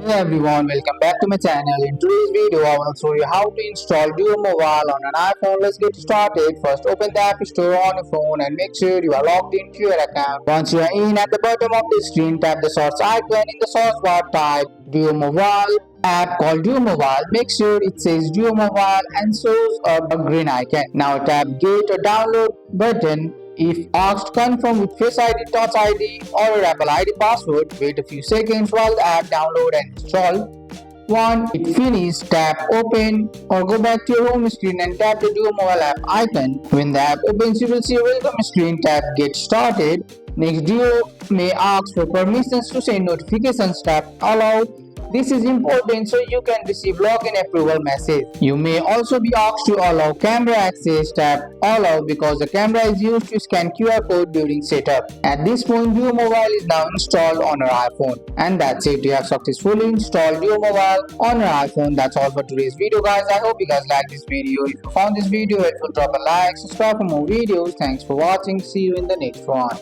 Hey everyone, welcome back to my channel. In today's video, I will show you how to install Duo Mobile on an iPhone. Let's get started. First, open the App Store on your phone and make sure you are logged into your account. Once you are in, at the bottom of the screen, tap the search icon. In the search bar, type Duo Mobile app called Duo Mobile. Make sure it says Duo Mobile and shows a green icon. Now tap Get or Download button. If asked, confirm with Face ID, Touch ID, or your Apple ID password. Wait a few seconds while the app download and install. Once it finishes, tap Open or go back to your home screen and tap the Duo Mobile app icon. When the app opens, you will see a welcome screen. Tap Get Started. Next, Duo may ask for permissions to send notifications. Tap Allow. This is important so you can receive login approval message. You may also be asked to allow camera access. Tap Allow because the camera is used to scan QR code during setup. At this point, Duo Mobile is now installed on your iPhone. And that's it. You have successfully installed Duo Mobile on your iPhone. That's all for today's video, guys. I hope you guys like this video. If you found this video helpful, drop a like, subscribe for more videos. Thanks for watching. See you in the next one.